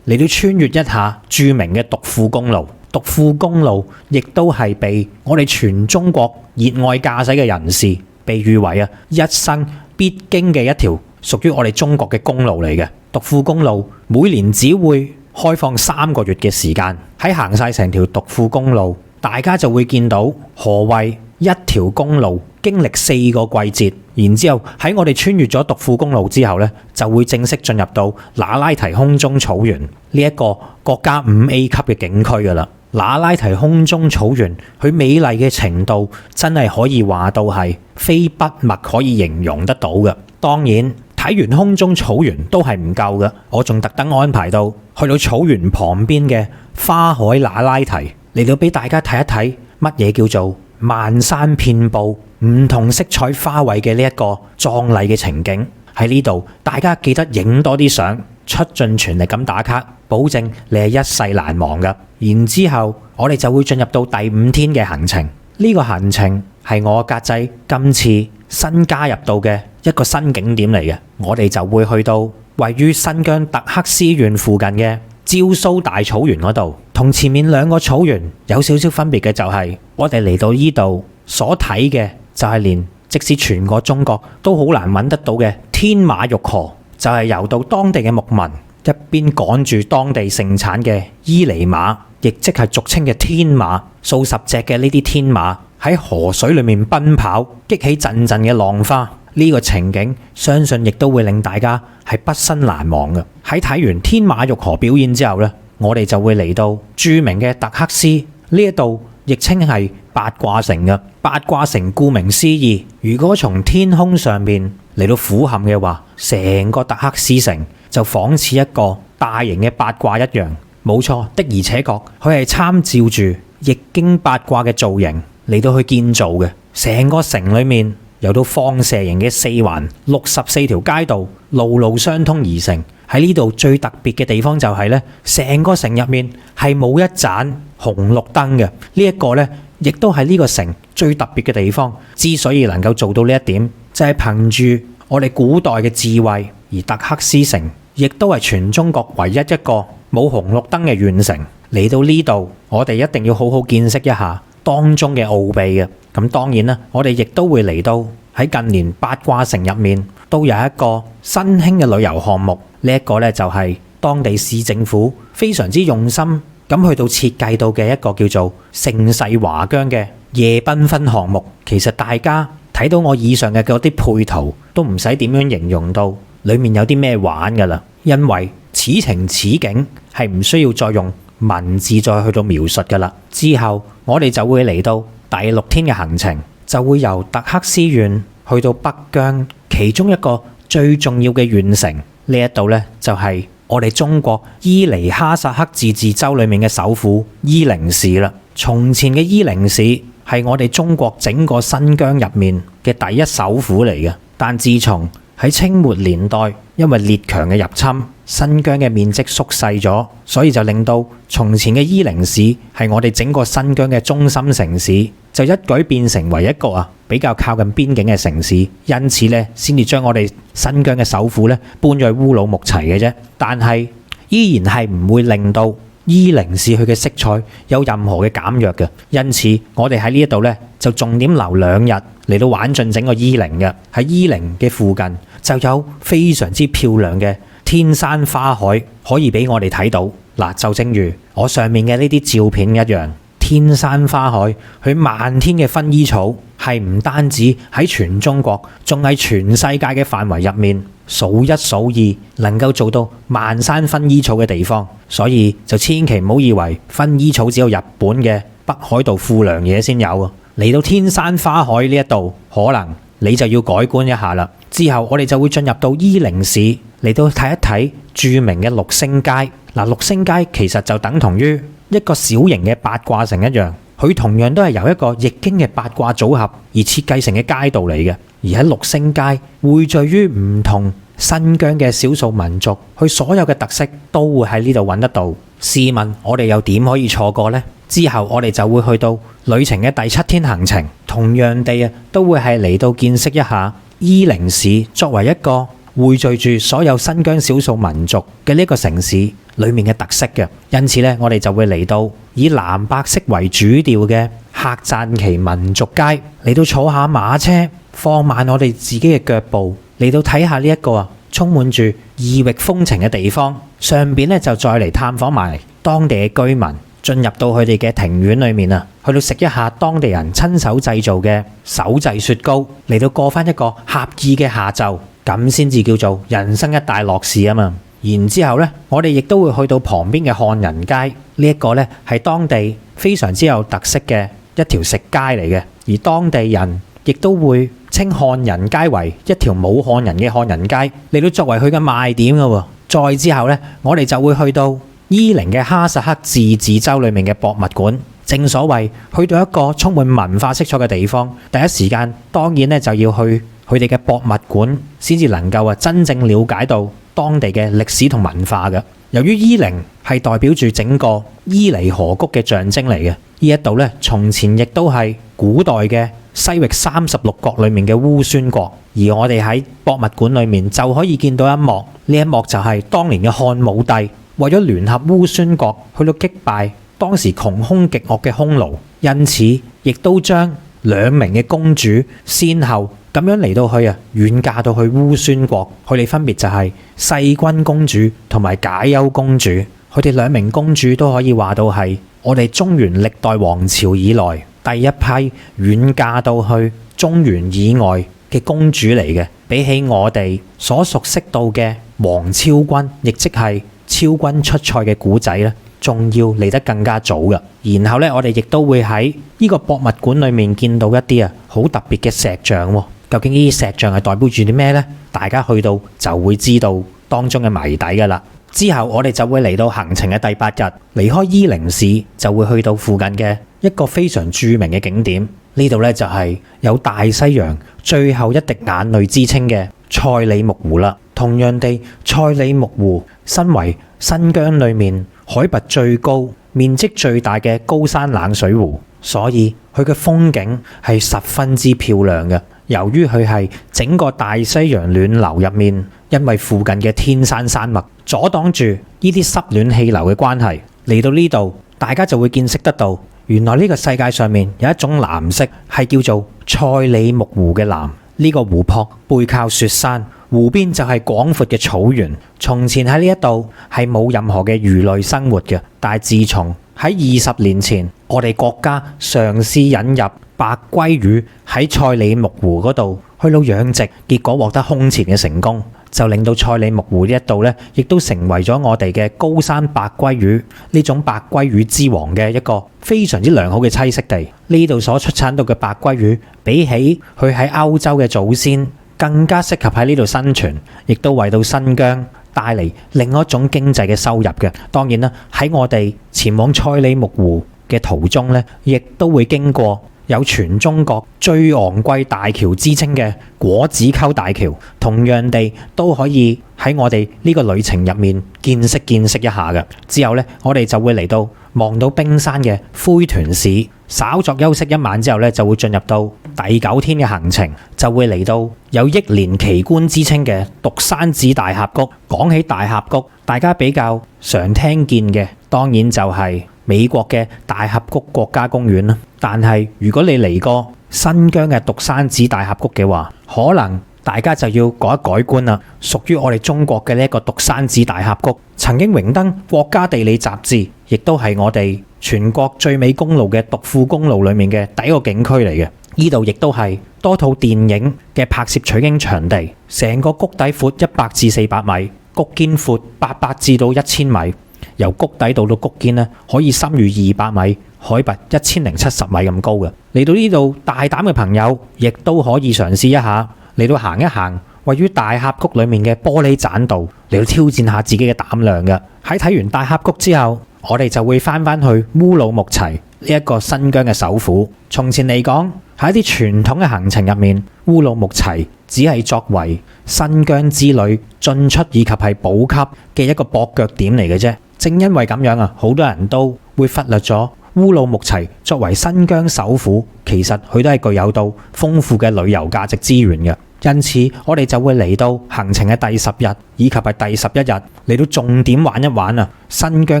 嚟到穿越一下著名嘅獨庫公路。獨庫公路亦都係被我哋全中國熱愛駕駛嘅人士被譽為一生必經嘅一條屬於我哋中國嘅公路嚟嘅。獨庫公路每年只會開放3個月嘅時間，喺行晒成條獨庫公路，大家就會見到何謂一條公路經歷4個季節。然之後喺我哋穿越咗獨庫公路之後呢，就會正式進入到那拉提空中草原呢一個國家5A 級嘅景區㗎啦。那拉提空中草原佢美麗嘅程度真係可以話到係非筆墨可以形容得到嘅。當然睇完空中草原都係唔夠嘅，我仲特登安排到去到草原旁邊嘅花海那拉提嚟到俾大家睇一睇乜嘢叫做漫山遍佈唔同色彩花卉嘅呢一個壯麗嘅情景。喺呢度大家記得影多啲相，出盡全力咁打卡，保證你係一世難忘㗎。然之後我哋就會進入到第5天嘅行程。呢個行程係我格仔今次新加入到嘅一個新景點嚟嘅。我哋就會去到位於新疆特克斯縣附近嘅焦蘇大草原嗰度。同前面2個草原有少少分別嘅就係，我哋嚟到呢度所睇嘅就係連即使全個中國都好難揾得到嘅天馬玉河，就係由到當地嘅牧民一邊趕住當地盛產嘅伊犁馬，亦即係俗稱嘅天馬，數十隻嘅呢啲天馬喺河水裏面奔跑，激起陣陣嘅浪花。呢個情景相信亦都會令大家係畢生難忘嘅。喺睇完天馬玉河表演之後呢，我哋就會嚟到著名嘅特克斯呢一度亦稱係八卦城嘅。八卦城顧名思義，如果從天空上面嚟到俯瞰嘅話，成個特克斯城就仿似一個大型嘅八卦一樣。冇錯，的而且確，佢係參照住易經八卦嘅造型嚟到去建造嘅。成個城裏面有到放射形嘅四環64條街道，路路相通而成。喺呢度最特別嘅地方就係呢，成個城入面係冇一盞紅綠燈嘅。呢一個呢，亦都係呢個城最特別嘅地方。之所以能夠做到呢一點，就係憑住我哋古代嘅智慧。而特克斯城亦都係全中國唯一一個冇紅綠燈嘅縣城。嚟到呢度，我哋一定要好好見識一下當中嘅奧秘嘅。咁當然啦，我哋亦都會嚟到喺近年八卦城入面都有一個新興嘅旅遊項目。呢一個呢，就係當地市政府非常之用心咁去到設計到嘅一個叫做盛世華疆嘅夜繽紛項目。其實大家睇到我以上嘅嗰啲配圖都唔使點樣形容到裡面有啲咩玩㗎啦，因為此情此景係唔需要再用文字再去到描述㗎啦。之後我哋就會嚟到第6天嘅行程，就會由特克斯縣去到北疆其中一個最重要嘅縣城。呢一度呢，就係我哋中國伊尼哈薩克自治州裏面嘅首府伊寧市啦。從前嘅伊寧市係我哋中國整個新疆入面嘅第一首府嚟嘅，但自從喺清末年代因為列強嘅入侵，新疆嘅面積縮細咗，所以就令到從前嘅伊寧市係我哋整個新疆嘅中心城市，就一舉變成為一個比較靠近邊境嘅城市。因此咧，先至將我哋新疆嘅首府咧搬咗去烏魯木齊嘅啫。但係依然係唔會令到伊寧市佢嘅色彩有任何嘅減弱嘅。因此我哋喺呢一度咧就重點留2日嚟到玩盡整個伊寧嘅。喺伊寧嘅附近就有非常之漂亮嘅天山花海可以俾我哋睇到。嗱，就正如我上面嘅呢啲照片一樣，天山花海佢漫天嘅薰衣草係唔單止喺全中國，仲係全世界嘅範圍入面數一數二能夠做到漫山薰衣草嘅地方。所以就千祈唔好以為薰衣草只有日本嘅北海道富良野先有啊！嚟到天山花海呢一度，可能你就要改觀一下啦。之後我哋就會進入到伊寧市嚟到睇一睇著名嘅六星街。嗱，六星街其實就等同於一個小型嘅八卦城一樣，佢同樣都係由一個易經嘅八卦組合而設計成嘅街道嚟嘅。而喺六星街匯聚於唔同新疆嘅少數民族，佢所有嘅特色都會喺呢度揾得到。試問我哋又點可以錯過呢？之後我哋就會去到旅程嘅第7天行程，同樣地都會係嚟到見識一下伊寧市作為一個匯聚住所有新疆少數民族嘅呢個城市裏面嘅特色嘅。因此呢，我哋就會嚟到以藍白色為主調嘅客贊旗民族街，嚟到坐下馬車，放慢我哋自己嘅腳步，嚟到睇下呢一個充滿住異域風情嘅地方。上邊呢，就再嚟探訪埋當地嘅居民，進入到佢哋嘅庭院裏面去到食一下當地人親手製造嘅手製雪糕，嚟到過翻一個合意嘅下晝，咁先至叫做人生一大樂事啊嘛。然之後呢，我哋亦都會去到旁邊嘅漢人街，呢一個呢係當地非常之有特色嘅一條食街嚟嘅，而當地人亦都會稱漢人街為一條冇漢人嘅漢人街，嚟到作為佢嘅賣點嘅喎。再之後呢，我哋就會去到伊寧嘅哈薩克自治州裏面嘅博物館。正所謂去到一個充滿文化色彩嘅地方，第一時間當然呢就要去佢哋嘅博物館，先至能夠真正了解到當地嘅歷史同文化嘅。由於伊寧係代表住整個伊犁河谷嘅象徵嚟嘅，呢一度呢從前亦都係古代嘅西域36國裏面嘅烏孫國。而我哋喺博物館裏面就可以見到一幕，呢一幕就係當年嘅漢武帝為咗聯合烏孫國去到擊敗當時窮兇極惡嘅匈奴，因此亦都將2名嘅公主先後咁樣嚟到去遠嫁到去烏孫國。佢哋分別就係世君公主同埋解憂公主。佢哋2名公主都可以話到係我哋中原歷代王朝以來第一批遠嫁到去中原以外嘅公主嚟嘅。比起我哋所熟悉到嘅王昭君，亦即係昭君出塞嘅古仔咧，仲要嚟得更加早嘅。然後呢，我哋亦都會喺呢個博物館裏面見到一啲好特別嘅石像喎。究竟呢啲石像係代表住啲咩呢？大家去到就會知道當中嘅謎底㗎啦。之後我哋就會嚟到行程嘅第8日，離開伊寧市就會去到附近嘅一個非常著名嘅景點。呢度呢，就係有大西洋最後一滴眼淚之稱嘅賽里木湖啦。同樣地，賽里木湖身為新疆裏面海拔最高、面積最大嘅高山冷水湖，所以佢嘅風景係十分之漂亮嘅。由於佢係整個大西洋暖流入面，因為附近嘅天山山脈阻擋住呢啲濕暖氣流嘅關係，嚟到呢度大家就會見識得到，原來呢個世界上面有一種藍色係叫做賽里木湖嘅藍。呢個湖泊背靠雪山，湖邊就係廣闊嘅草原。從前喺呢一度係冇任何嘅魚類生活嘅，但係自從喺20年前，我哋國家嘗試引入白鮭魚喺賽里木湖嗰度去到養殖，結果獲得空前嘅成功，就令到賽里木湖呢一度呢，亦都成為咗我哋嘅高山白鮭魚呢種白鮭魚之王嘅一個非常之良好嘅棲息地。呢度所出產到嘅白鮭魚，比起佢喺歐洲嘅祖先，更加適合喺呢度生存，亦都為到新疆帶嚟另外一種經濟嘅收入嘅。當然啦，喺我哋前往賽里木湖嘅途中呢，亦都會經過有全中國最昂貴大橋之稱嘅果子溝大橋，同樣地都可以喺我哋呢個旅程入面見識一下嘅。之後呢，我哋就會嚟到望到冰山嘅灰屯市，稍作休息一晚之後呢，就會進入到第9天嘅行程，就會嚟到有億年奇觀之稱嘅獨山子大峽谷。講起大峽谷，大家比較常聽見嘅當然就係美國嘅大峽谷國家公園啦。但係如果你嚟過新疆嘅獨山子大峽谷嘅話，可能大家就要改一改觀啦。屬於我哋中國嘅呢一個獨山子大峽谷，曾經榮登國家地理雜誌，亦都係我哋全國最美公路嘅獨庫公路裏面嘅第一個景區嚟嘅。呢度亦都係多套電影嘅拍攝取景場地。成個谷底闊100至400米，谷肩闊800至到1000米。由谷底到谷肩呢，可以深逾200米，海拔1070米咁高嘅。嚟到呢度大膽嘅朋友，亦都可以嘗試一下嚟到行一行位於大峽谷裏面嘅玻璃棧道，嚟到挑戰下自己嘅膽量嘅。喺睇完大峽谷之後，我哋就會翻去烏魯木齊呢一個新疆嘅首府。從前嚟講，喺一啲傳統嘅行程入面，烏魯木齊只係作為新疆之旅進出以及係補給嘅一個駁腳點嚟嘅啫。正因為咁樣啊，好多人都會忽略咗烏魯木齊作為新疆首府，其實佢都係具有到豐富嘅旅遊價值資源嘅。因此，我哋就會嚟到行程嘅第10日以及係第11日嚟到重點玩一玩啊！新疆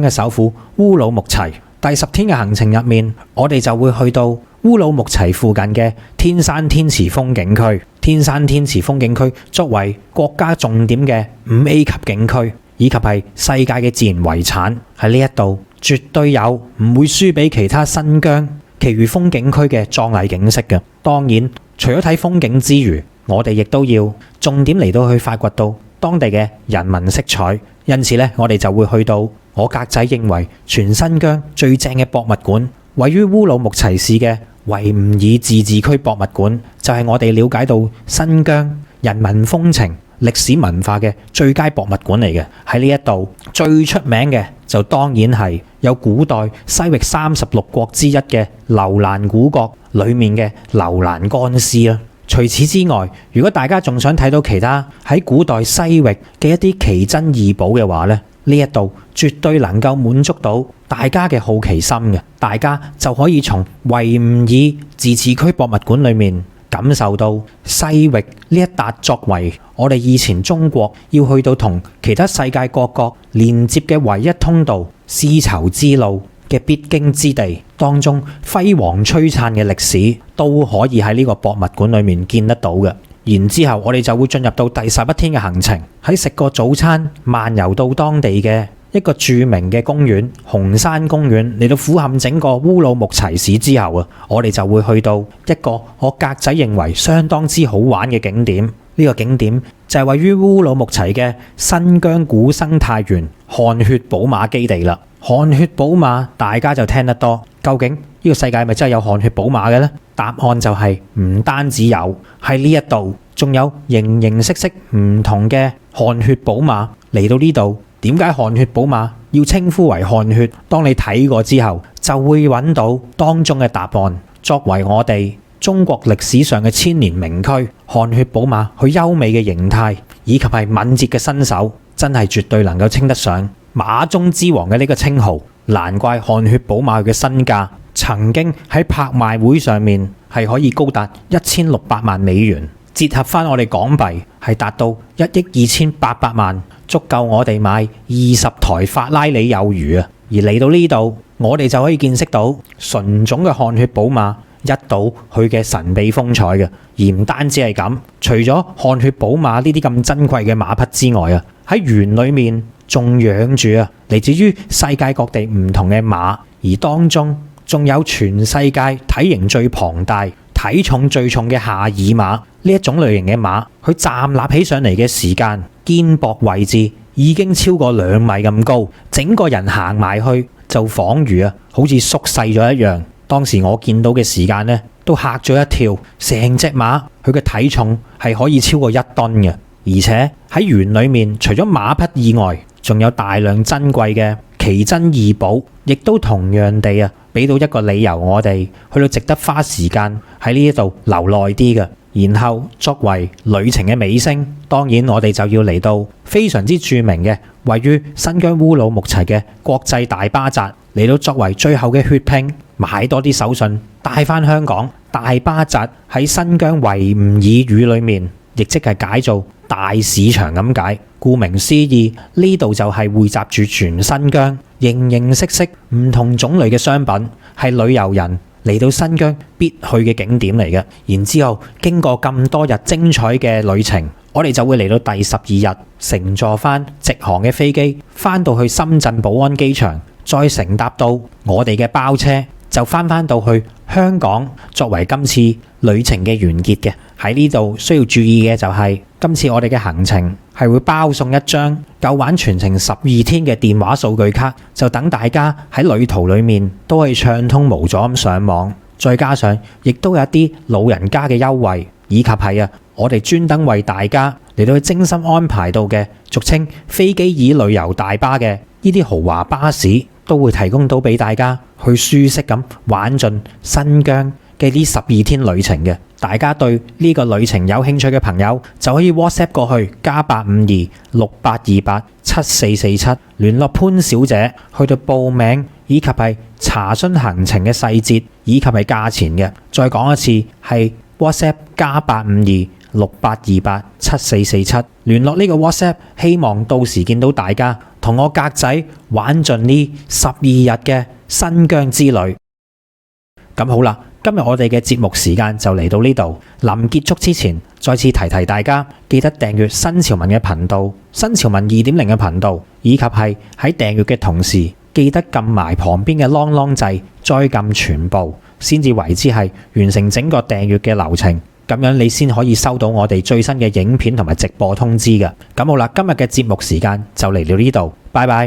嘅首府烏魯木齊。第10天嘅行程入面，我哋就會去到烏魯木齊附近嘅天山天池風景區。天山天池風景區作為國家重點嘅5A 級景區，以及係世界嘅自然遺產，喺呢一度絕對有唔會輸俾其他新疆其餘風景區嘅壯麗景色嘅。當然，除咗睇風景之餘，我哋亦都要重點嚟到去發掘到當地嘅人文色彩。因此呢，我哋就會去到我格仔認為全新疆最正嘅博物館，位於烏魯木齊市嘅維吾爾自治區博物館，就係我哋了解到新疆人文風情、歷史文化嘅最佳博物館嚟嘅。喺呢一度最出名嘅就當然係有古代西域36國之一嘅樓蘭古國裏面嘅樓蘭乾屍啦。除此之外，如果大家仲想睇到其他喺古代西域嘅一啲奇珍異寶嘅話呢，呢一度絕對能夠滿足到大家嘅好奇心嘅。大家就可以從維吾爾自治區博物館裏面感受到西域呢一笪作為我哋以前中國要去到同其他世界各國連接嘅唯一通道絲綢之路嘅必經之地當中輝煌璀璨嘅歷史，都可以喺呢個博物館裏面見得到嘅。然之後我哋就會進入到第11天嘅行程，喺食過早餐漫遊到當地嘅一個著名嘅公園紅山公園，嚟到俯瞰整個烏魯木齊市之後啊，我哋就會去到一個我格仔認為相當之好玩嘅景點。呢個景點就係位於烏魯木齊嘅新疆古生態園汗血寶馬基地啦。汗血寶馬大家就聽得多，究竟呢個世界係咪真係有汗血寶馬嘅呢？答案就係唔單止有，喺呢一度仲有形形色色唔同嘅汗血寶馬嚟到呢度。點解汗血寶馬要稱呼為汗血？當你睇過之後，就會揾到當中嘅答案。作為我哋中國歷史上嘅千年名區，汗血寶馬佢優美嘅形態以及係敏捷嘅身手，真係絕對能夠稱得上馬中之王嘅呢個稱號。難怪汗血寶馬佢嘅身價曾經喺拍賣會上面係可以高達1600萬美元，折合翻我哋港幣係達到1億2800萬，足夠我哋買20台法拉利有餘啊！而嚟到呢度，我哋就可以見識到純種嘅汗血寶馬一睹佢嘅神秘風采嘅。而唔單止係咁，除咗汗血寶馬呢啲咁珍貴嘅馬匹之外啊，喺園裏面仲養住啊嚟自於世界各地唔同嘅馬，而當中仲有全世界體型最龐大、體重最重嘅夏爾馬。呢一種類型嘅馬，佢站立起上嚟嘅時間，肩膊位置已經超過2米咁高，整個人行埋去就仿如好似縮細咗一樣。當時我見到嘅時間呢，都嚇咗一跳，成隻馬佢嘅體重係可以超過1噸嘅，而且喺園裏面除咗馬匹以外，仲有大量珍貴嘅奇珍異寶，亦都同樣地俾到一個理由我哋去到值得花時間喺呢度留耐啲嘅。然後作為旅程嘅尾聲，當然我哋就要嚟到非常之著名嘅位於新疆烏魯木齊嘅國際大巴扎，嚟到作為最後嘅血拼，買多啲手信帶返香港。大巴扎喺新疆維吾爾語裏面，亦即係解做大市場咁解。顧名思義，呢度就係匯集住全新疆形形色色唔同種類嘅商品，係旅遊人嚟到新疆必去嘅景點嚟嘅。然之後經過咁多日精彩嘅旅程，我哋就會嚟到第12日，乘坐翻直航嘅飛機翻到去深圳寶安機場，再乘搭到我哋嘅包車，就翻到去香港，作為今次旅程嘅完結嘅。喺呢度需要注意嘅就係，今次我哋嘅行程係會包送一張夠玩全程12天嘅電話數據卡，就等大家喺旅途裏面都可以暢通無阻咁上網。再加上亦都有一啲老人家嘅優惠，以及係我哋專登為大家嚟到去精心安排到嘅俗稱飛機椅旅遊大巴嘅呢啲豪華巴士，都會提供到俾大家去舒適咁玩盡新疆嘅呢12天旅程嘅。大家對呢個旅程有興趣嘅朋友，就可以 WhatsApp 過去+852-6828-7447聯絡潘小姐，去到報名以及係查詢行程嘅細節以及係價錢嘅。再講一次，係 WhatsApp +852-6828-7447聯絡呢個 WhatsApp，希望到時見到大家同我格仔玩盡呢12日嘅新疆之旅。咁好啦，今日我哋嘅節目時間就嚟到呢度。臨結束之前，再次提大家，記得訂閱新潮文嘅頻道，新潮文2.0嘅頻道，以及係喺訂閱嘅同時，記得撳埋旁邊嘅啷啷掣，再撳全部，先至為之係完成整個訂閱嘅流程。咁樣你先可以收到我哋最新嘅影片同埋直播通知嘅。咁好啦，今日嘅節目時間就嚟到呢度，拜拜。